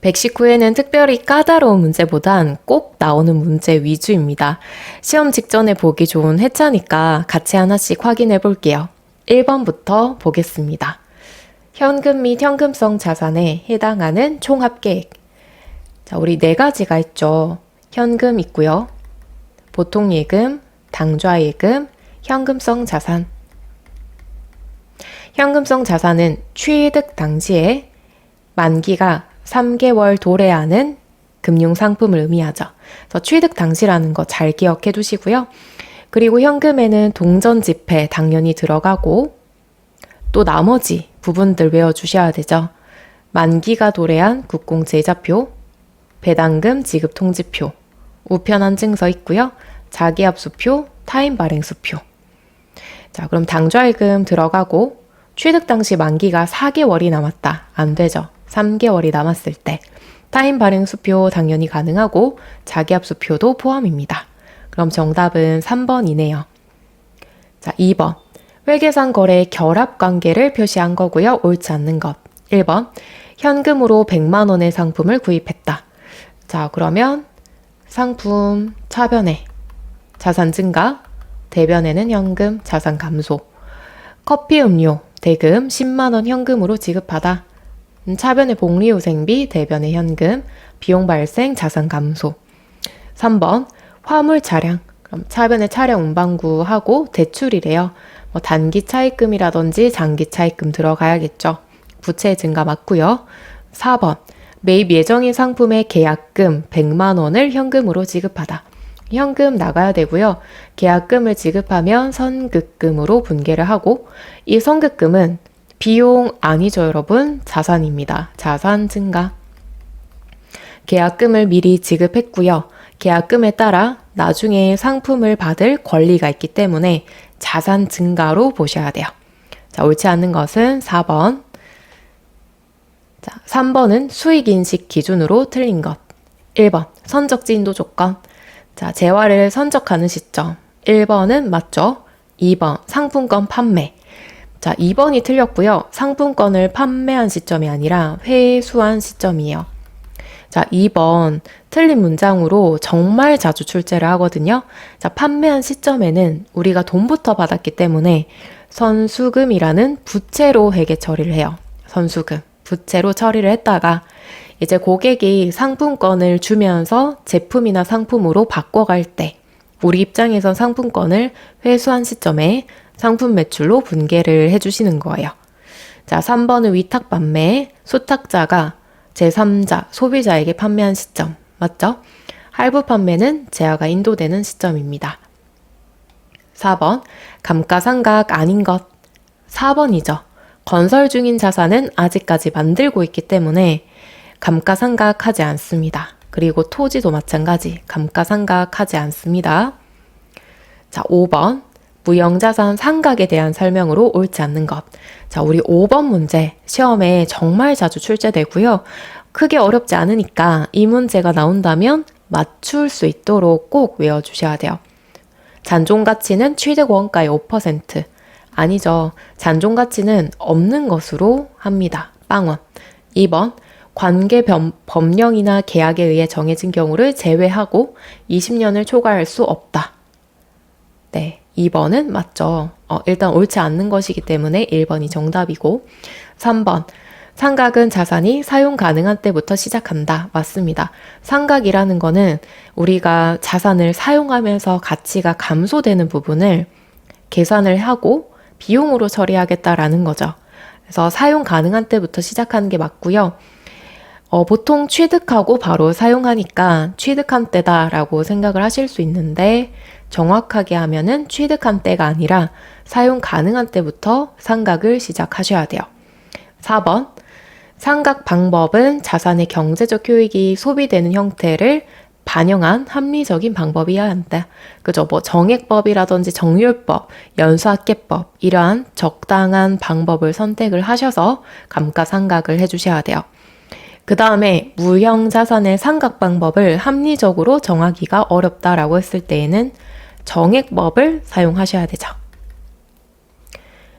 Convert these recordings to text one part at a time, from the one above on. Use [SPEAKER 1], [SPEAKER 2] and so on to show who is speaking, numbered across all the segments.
[SPEAKER 1] 119회는 특별히 까다로운 문제보단 꼭 나오는 문제 위주입니다. 시험 직전에 보기 좋은 회차니까 같이 하나씩 확인해 볼게요. 1번부터 보겠습니다. 현금 및 현금성 자산에 해당하는 총합계액. 자, 우리 네 가지가 있죠. 현금 있고요. 보통예금, 당좌예금, 현금성 자산. 현금성 자산은 취득 당시에 만기가 3개월 도래하는 금융상품을 의미하죠. 그래서 취득 당시라는 거 잘 기억해 두시고요. 그리고 현금에는 동전지폐 당연히 들어가고 또 나머지 부분들 외워주셔야 되죠. 만기가 도래한 국공제이자표, 배당금 지급 통지표, 우편한 증서 있고요. 자기압수표, 타임 발행수표. 자, 그럼 당좌예금 들어가고 취득 당시 만기가 4개월이 남았다. 안 되죠. 3개월이 남았을 때 타임 발행수표 당연히 가능하고 자기압수표도 포함입니다. 그럼 정답은 3번이네요. 자, 2번. 회계상 거래 결합 관계를 표시한 거고요. 옳지 않는 것. 1번. 현금으로 100만 원의 상품을 구입했다. 자, 그러면 상품 차변에 자산 증가, 대변에는 현금, 자산 감소. 커피 음료, 대금 10만 원 현금으로 지급하다. 차변의 복리후생비, 대변의 현금, 비용 발생, 자산 감소. 3번, 화물 차량. 그럼 차변의 차량 운반구하고 대출이래요. 뭐 단기 차입금이라든지 장기 차입금 들어가야겠죠. 부채 증가 맞고요. 4번, 매입 예정인 상품의 계약금 100만 원을 현금으로 지급하다. 현금 나가야 되고요. 계약금을 지급하면 선급금으로 분개를 하고 이 선급금은 비용 아니죠, 여러분. 자산입니다. 자산 증가. 계약금을 미리 지급했고요. 계약금에 따라 나중에 상품을 받을 권리가 있기 때문에 자산 증가로 보셔야 돼요. 자, 옳지 않는 것은 4번. 자, 3번은 수익인식 기준으로 틀린 것. 1번, 선적지 인도 조건. 자, 재화를 선적하는 시점. 1번은 맞죠? 2번, 상품권 판매. 자, 2번이 틀렸고요. 상품권을 판매한 시점이 아니라 회수한 시점이에요. 자, 2번 틀린 문장으로 정말 자주 출제를 하거든요. 자, 판매한 시점에는 우리가 돈부터 받았기 때문에 선수금이라는 부채로 회계 처리를 해요. 선수금, 부채로 처리를 했다가 이제 고객이 상품권을 주면서 제품이나 상품으로 바꿔갈 때 우리 입장에선 상품권을 회수한 시점에 상품 매출로 분개를 해주시는 거예요. 자, 3번은 위탁 판매, 수탁자가 제3자, 소비자에게 판매한 시점. 맞죠? 할부 판매는 재화가 인도되는 시점입니다. 4번, 감가상각 아닌 것. 4번이죠. 건설 중인 자산은 아직까지 만들고 있기 때문에 감가상각하지 않습니다. 그리고 토지도 마찬가지 감가상각하지 않습니다. 자, 5번. 무형자산 상각에 대한 설명으로 옳지 않는 것. 자, 우리 5번 문제 시험에 정말 자주 출제되고요. 크게 어렵지 않으니까 이 문제가 나온다면 맞출 수 있도록 꼭 외워주셔야 돼요. 잔존가치는 취득 원가의 5%. 아니죠. 잔존가치는 없는 것으로 합니다. 빵원. 2번. 관계 법령이나 계약에 의해 정해진 경우를 제외하고 20년을 초과할 수 없다. 네. 2번은 맞죠. 일단 옳지 않는 것이기 때문에 1번이 정답이고 3번. 상각은 자산이 사용 가능한 때부터 시작한다. 맞습니다. 상각이라는 거는 우리가 자산을 사용하면서 가치가 감소되는 부분을 계산을 하고 비용으로 처리하겠다라는 거죠. 그래서 사용 가능한 때부터 시작하는 게 맞고요. 보통 취득하고 바로 사용하니까 취득한 때다라고 생각을 하실 수 있는데 정확하게 하면은 취득한 때가 아니라 사용 가능한 때부터 상각을 시작하셔야 돼요. 4번. 상각 방법은 자산의 경제적 효익이 소비되는 형태를 반영한 합리적인 방법이어야 한다. 그죠? 뭐 정액법이라든지 정률법, 연수합계법 이러한 적당한 방법을 선택을 하셔서 감가상각을 해주셔야 돼요. 그 다음에 무형자산의 상각 방법을 합리적으로 정하기가 어렵다라고 했을 때에는 정액법을 사용하셔야 되죠.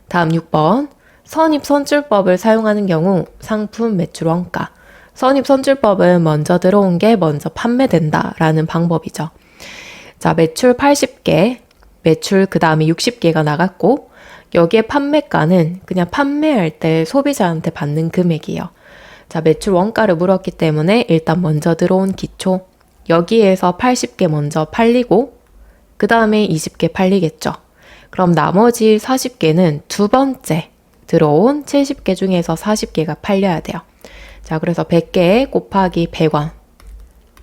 [SPEAKER 1] 다음 6번. 선입선출법을 사용하는 경우 상품 매출 원가. 선입선출법은 먼저 들어온 게 먼저 판매된다라는 방법이죠. 자, 매출 80개, 매출 그 다음에 60개가 나갔고 여기에 판매가는 그냥 판매할 때 소비자한테 받는 금액이에요. 자, 매출 원가를 물었기 때문에 일단 먼저 들어온 기초, 여기에서 80개 먼저 팔리고 그 다음에 20개 팔리겠죠. 그럼 나머지 40개는 두 번째 들어온 70개 중에서 40개가 팔려야 돼요. 자, 그래서 100개 곱하기 100원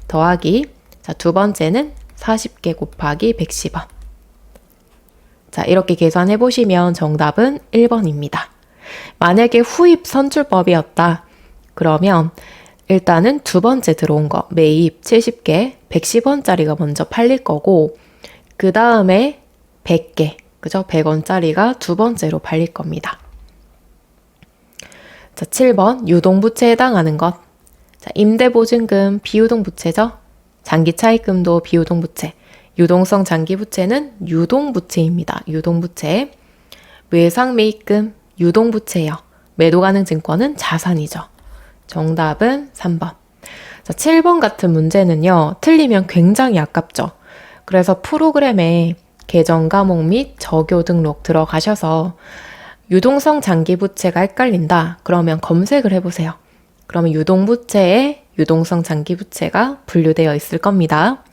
[SPEAKER 1] 더하기, 자, 두 번째는 40개 곱하기 110원. 자, 이렇게 계산해 보시면 정답은 1번입니다. 만약에 후입 선출법이었다. 그러면 일단은 두 번째 들어온 거, 매입 70개, 110원짜리가 먼저 팔릴 거고, 그 다음에 100개, 그죠? 100원짜리가 두 번째로 팔릴 겁니다. 자, 7번, 유동부채에 해당하는 것. 자, 임대보증금 비유동부채죠? 장기차입금도 비유동부채. 유동성 장기부채는 유동부채입니다. 유동부채. 외상매입금, 유동부채예요. 매도가능 증권은 자산이죠. 정답은 3번. 자, 7번 같은 문제는요, 틀리면 굉장히 아깝죠. 그래서 프로그램에 계정 과목 및 적요 등록 들어가셔서 유동성 장기부채가 헷갈린다. 그러면 검색을 해보세요. 그러면 유동부채에 유동성 장기부채가 분류되어 있을 겁니다.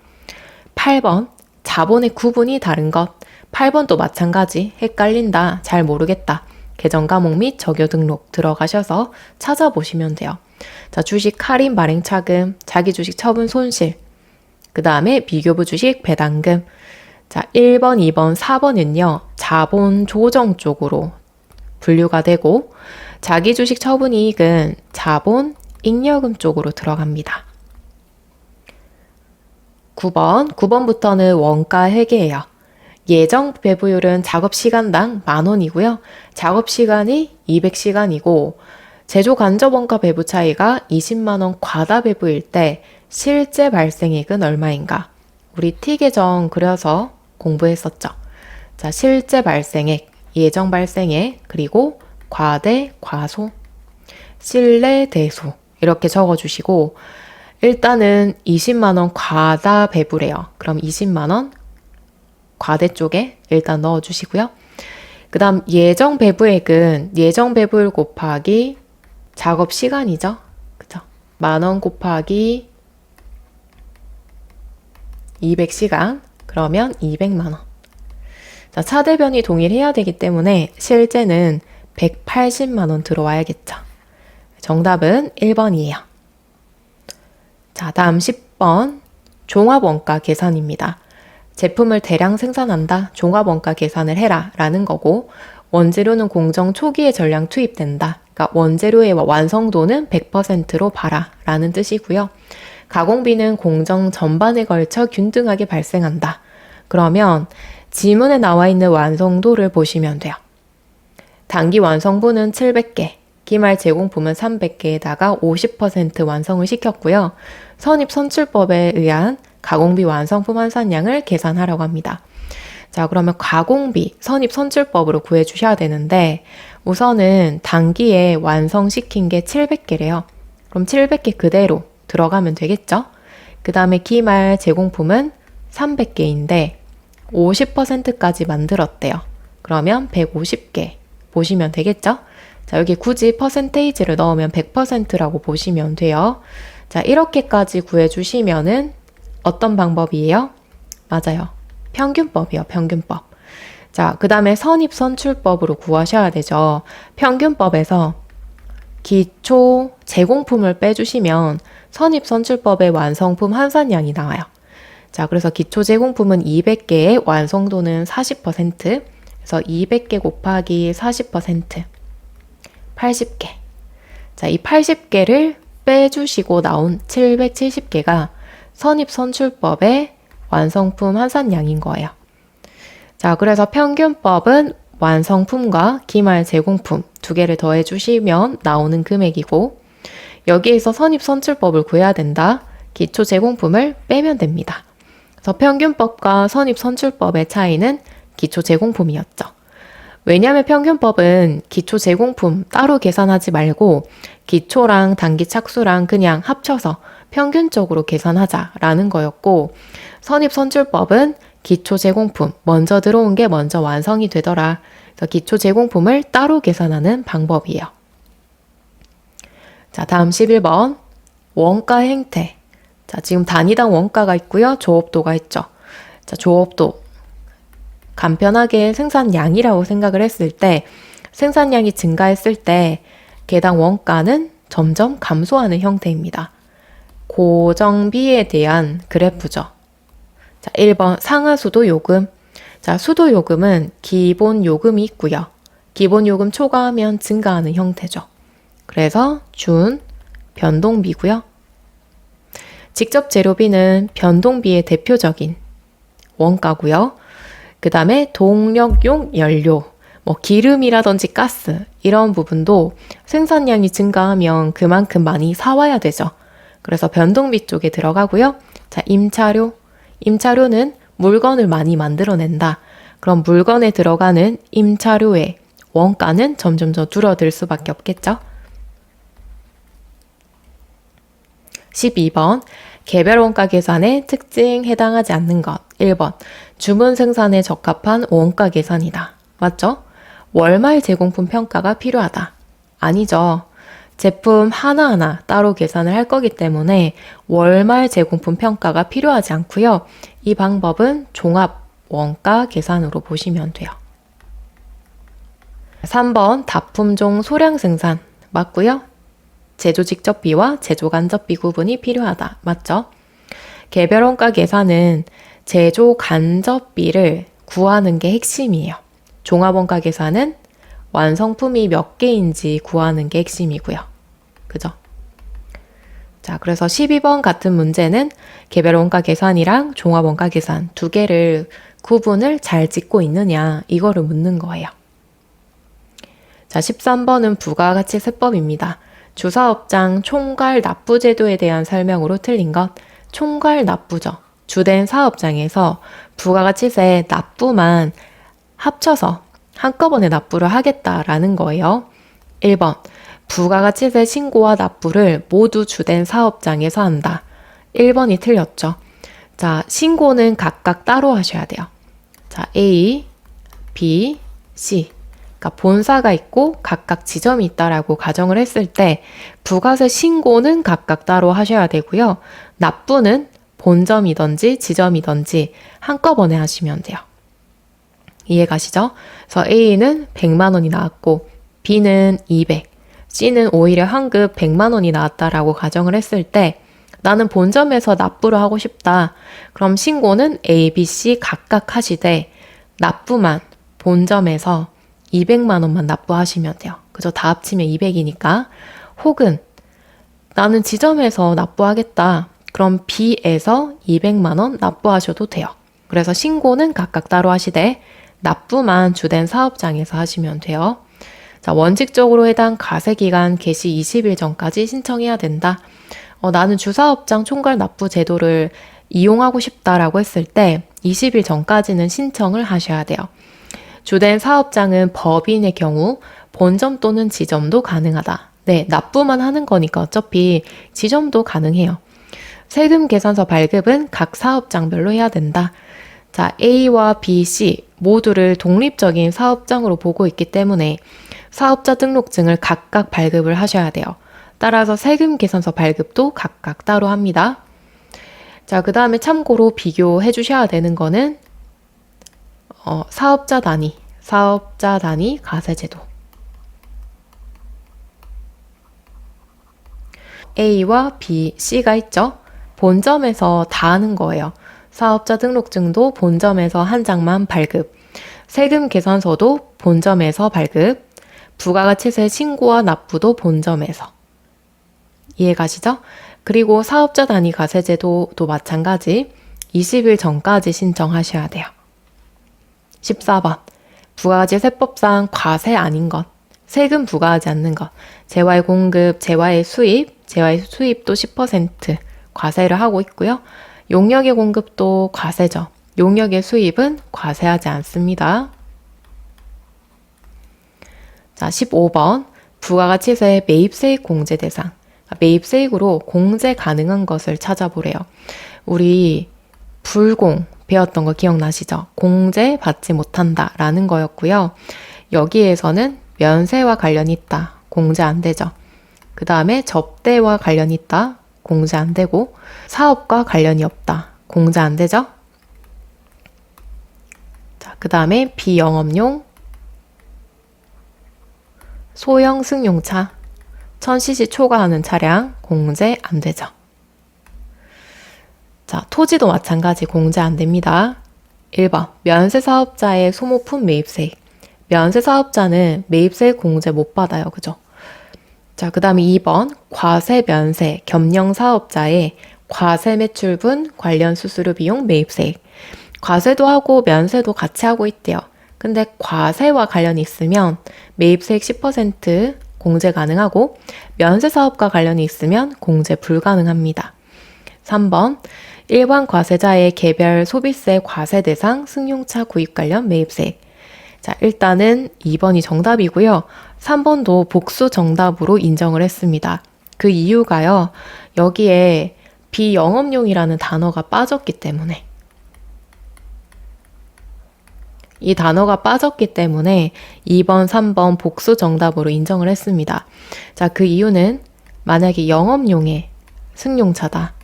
[SPEAKER 1] 8번, 자본의 구분이 다른 것. 8번도 마찬가지. 헷갈린다. 잘 모르겠다. 계정 과목 및 적요 등록 들어가셔서 찾아보시면 돼요. 자, 주식 할인 발행 차금, 자기 주식 처분 손실, 그 다음에 비교부 주식 배당금. 자, 1번, 2번, 4번은요, 자본 조정 쪽으로 분류가 되고, 자기 주식 처분 이익은 자본 잉여금 쪽으로 들어갑니다. 9번부터는 원가 회계예요. 예정 배부율은 작업 시간당 10,000원이고요. 작업 시간이 200시간이고, 제조 간접 원가 배부 차이가 200,000원 과다 배부일 때 실제 발생액은 얼마인가? 우리 T 계정 그려서 공부했었죠. 자, 실제 발생액, 예정 발생액, 그리고 과대, 과소, 실내, 대소 이렇게 적어주시고, 일단은 200,000원 과다 배부래요. 그럼 200,000원 과대 쪽에 일단 넣어주시고요. 그 다음 예정 배부액은 예정 배부율 곱하기 작업 시간이죠. 그죠? 10,000원 곱하기 200시간. 그러면 200,000원. 자, 차대변이 동일해야 되기 때문에 실제는 180,000원 들어와야겠죠. 정답은 1번이에요. 자, 다음 10번. 종합원가 계산입니다. 제품을 대량 생산한다. 종합원가 계산을 해라. 라는 거고, 원재료는 공정 초기에 전량 투입된다. 그러니까 원재료의 완성도는 100%로 봐라. 라는 뜻이고요. 가공비는 공정 전반에 걸쳐 균등하게 발생한다. 그러면 지문에 나와 있는 완성도를 보시면 돼요. 단기 완성분은 700개, 기말 제공품은 300개에다가 50% 완성을 시켰고요. 선입선출법에 의한 가공비 완성품 환산량을 계산하라고 합니다. 자, 그러면 가공비 선입선출법으로 구해주셔야 되는데, 우선은 단기에 완성시킨 게 700개래요. 그럼 700개 그대로 들어가면 되겠죠? 그 다음에 기말 제공품은 300개인데 50%까지 만들었대요. 그러면 150개 보시면 되겠죠? 자, 여기 굳이 퍼센테이지를 넣으면 100%라고 보시면 돼요. 자, 이렇게까지 구해주시면은 어떤 방법이에요? 맞아요. 평균법이요, 평균법. 자, 그 다음에 선입선출법으로 구하셔야 되죠. 평균법에서 기초 제공품을 빼주시면 선입선출법의 완성품 환산량이 나와요. 자, 그래서 기초 제공품은 200개의 완성도는 40%, 그래서 200개 곱하기 40%, 80개. 자, 이 80개를 빼주시고 나온 770개가 선입선출법의 완성품 환산량인 거예요. 자, 그래서 평균법은 완성품과 기말 제공품 두 개를 더해 주시면 나오는 금액이고, 여기에서 선입선출법을 구해야 된다. 기초 제공품을 빼면 됩니다. 그래서 평균법과 선입선출법의 차이는 기초 제공품이었죠. 왜냐하면 평균법은 기초 제공품 따로 계산하지 말고 기초랑 단기 착수랑 그냥 합쳐서 평균적으로 계산하자라는 거였고, 선입선출법은 기초 제공품 먼저 들어온 게 먼저 완성이 되더라. 그래서 기초 제공품을 따로 계산하는 방법이에요. 자, 다음 11번 원가 행태. 자, 지금 단위당 원가가 있고요. 조업도가 있죠. 자, 조업도 간편하게 생산량이라고 생각을 했을 때 생산량이 증가했을 때 개당 원가는 점점 감소하는 형태입니다. 고정비에 대한 그래프죠. 자, 1번 상하수도 요금. 자, 수도 요금은 기본 요금이 있고요. 기본 요금 초과하면 증가하는 형태죠. 그래서 준 변동비고요. 직접 재료비는 변동비의 대표적인 원가고요. 그 다음에 동력용 연료, 뭐 기름이라든지 가스 이런 부분도 생산량이 증가하면 그만큼 많이 사와야 되죠. 그래서 변동비 쪽에 들어가고요. 자, 임차료. 임차료는 물건을 많이 만들어낸다. 그럼 물건에 들어가는 임차료의 원가는 점점 더 줄어들 수밖에 없겠죠. 12번 개별 원가 계산의 특징 해당하지 않는 것. 1번 주문 생산에 적합한 원가 계산이다. 맞죠? 월말 제공품 평가가 필요하다. 아니죠. 제품 하나하나 따로 계산을 할 거기 때문에 월말 제공품 평가가 필요하지 않고요. 이 방법은 종합 원가 계산으로 보시면 돼요. 3번 납품종 소량 생산 맞고요. 제조 직접비와 제조 간접비 구분이 필요하다. 맞죠? 개별 원가 계산은 제조 간접비를 구하는 게 핵심이에요. 종합 원가 계산은 완성품이 몇 개인지 구하는 게 핵심이고요. 그죠? 자, 그래서 12번 같은 문제는 개별 원가 계산이랑 종합 원가 계산 두 개를 구분을 잘 짓고 있느냐 이거를 묻는 거예요. 자, 13번은 부가가치 세법입니다. 주사업장 총괄 납부 제도에 대한 설명으로 틀린 것. 총괄 납부죠. 주된 사업장에서 부가가치세 납부만 합쳐서 한꺼번에 납부를 하겠다라는 거예요. 1번 부가가치세 신고와 납부를 모두 주된 사업장에서 한다. 1번이 틀렸죠. 자, 신고는 각각 따로 하셔야 돼요. 자, A, B, C. 그러니까 본사가 있고 각각 지점이 있다라고 가정을 했을 때 부가세 신고는 각각 따로 하셔야 되고요. 납부는 본점이든지 지점이든지 한꺼번에 하시면 돼요. 이해가시죠? 그래서 A는 100만 원이 나왔고 B는 200, C는 오히려 환급 100만 원이 나왔다라고 가정을 했을 때 나는 본점에서 납부를 하고 싶다. 그럼 신고는 A, B, C 각각 하시되 납부만 본점에서 200만 원만 납부하시면 돼요. 그죠? 다 합치면 200이니까. 혹은 나는 지점에서 납부하겠다. 그럼 B에서 200만 원 납부하셔도 돼요. 그래서 신고는 각각 따로 하시되 납부만 주된 사업장에서 하시면 돼요. 자, 원칙적으로 해당 가세기간 개시 20일 전까지 신청해야 된다. 나는 주사업장 총괄 납부 제도를 이용하고 싶다라고 했을 때 20일 전까지는 신청을 하셔야 돼요. 주된 사업장은 법인의 경우 본점 또는 지점도 가능하다. 네, 납부만 하는 거니까 어차피 지점도 가능해요. 세금 계산서 발급은 각 사업장별로 해야 된다. 자, A와 B, C 모두를 독립적인 사업장으로 보고 있기 때문에 사업자 등록증을 각각 발급을 하셔야 돼요. 따라서 세금 계산서 발급도 각각 따로 합니다. 자, 그 다음에 참고로 비교해 주셔야 되는 거는 사업자 단위 가세제도. A와 B, C가 있죠? 본점에서 다 하는 거예요. 사업자 등록증도 본점에서 한 장만 발급, 세금 계산서도 본점에서 발급, 부가가치세 신고와 납부도 본점에서. 이해가시죠? 그리고 사업자 단위 가세제도도 마찬가지 20일 전까지 신청하셔야 돼요. 14번 부가가치세법상 과세 아닌 것, 세금 부과하지 않는 것, 재화의 공급, 재화의 수입도 10% 과세를 하고 있고요. 용역의 공급도 과세죠. 용역의 수입은 과세하지 않습니다. 자, 15번 부가가치세 매입세액 공제 대상. 매입세액으로 공제 가능한 것을 찾아보래요. 우리 불공 배웠던 거 기억나시죠? 공제 받지 못한다 라는 거였고요. 여기에서는 면세와 관련이 있다. 공제 안 되죠. 그 다음에 접대와 관련이 있다. 공제 안 되고 사업과 관련이 없다. 공제 안 되죠? 자, 그 다음에 비영업용 소형 승용차 1000cc 초과하는 차량 공제 안 되죠. 자, 토지도 마찬가지 공제 안 됩니다. 1번 면세사업자의 소모품 매입세액. 면세사업자는 매입세액 공제 못 받아요. 그죠? 자, 그 다음에 2번 과세 면세 겸용 사업자의 과세 매출분 관련 수수료 비용 매입세액. 과세도 하고 면세도 같이 하고 있대요. 근데 과세와 관련이 있으면 매입세액 10% 공제 가능하고 면세 사업과 관련이 있으면 공제 불가능합니다. 3번 일반 과세자의 개별 소비세 과세 대상 승용차 구입 관련 매입세액. 자, 일단은 2번이 정답이고요. 3번도 복수 정답으로 인정을 했습니다. 그 이유가요. 여기에 비영업용이라는 단어가 빠졌기 때문에 이 단어가 빠졌기 때문에 2번, 3번 복수 정답으로 인정을 했습니다. 자, 그 이유는 만약에 영업용의 승용차다.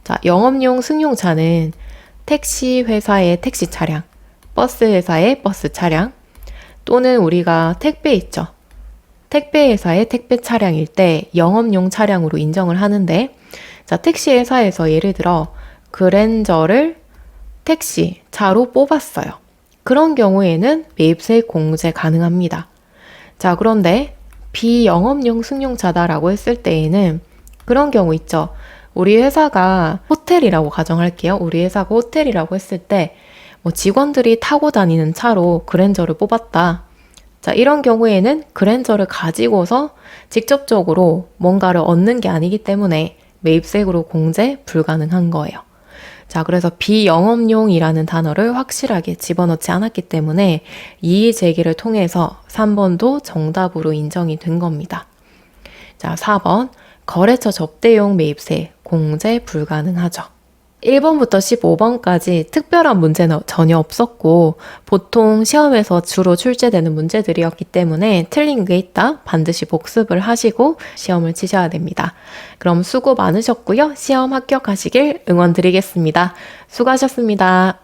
[SPEAKER 1] 자, 영업용 승용차는 택시 회사의 택시 차량, 버스 회사의 버스 차량, 또는 우리가 택배 있죠. 택배 회사의 택배 차량일 때 영업용 차량으로 인정을 하는데, 자, 택시 회사에서 예를 들어 그랜저를 택시 차로 뽑았어요. 그런 경우에는 매입세액 공제 가능합니다. 자, 그런데 비영업용 승용차다라고 했을 때에는 그런 경우 있죠. 우리 회사가 호텔이라고 가정할게요. 우리 회사가 호텔이라고 했을 때 뭐 직원들이 타고 다니는 차로 그랜저를 뽑았다. 자, 이런 경우에는 그랜저를 가지고서 직접적으로 뭔가를 얻는 게 아니기 때문에 매입세액으로 공제 불가능한 거예요. 자, 그래서 비영업용이라는 단어를 확실하게 집어넣지 않았기 때문에 이의 제기를 통해서 3번도 정답으로 인정이 된 겁니다. 자, 4번 거래처 접대용 매입세 공제 불가능하죠. 1번부터 15번까지 특별한 문제는 전혀 없었고 보통 시험에서 주로 출제되는 문제들이었기 때문에 틀린 게 있다 반드시 복습을 하시고 시험을 치셔야 됩니다. 그럼 수고 많으셨고요. 시험 합격하시길 응원드리겠습니다. 수고하셨습니다.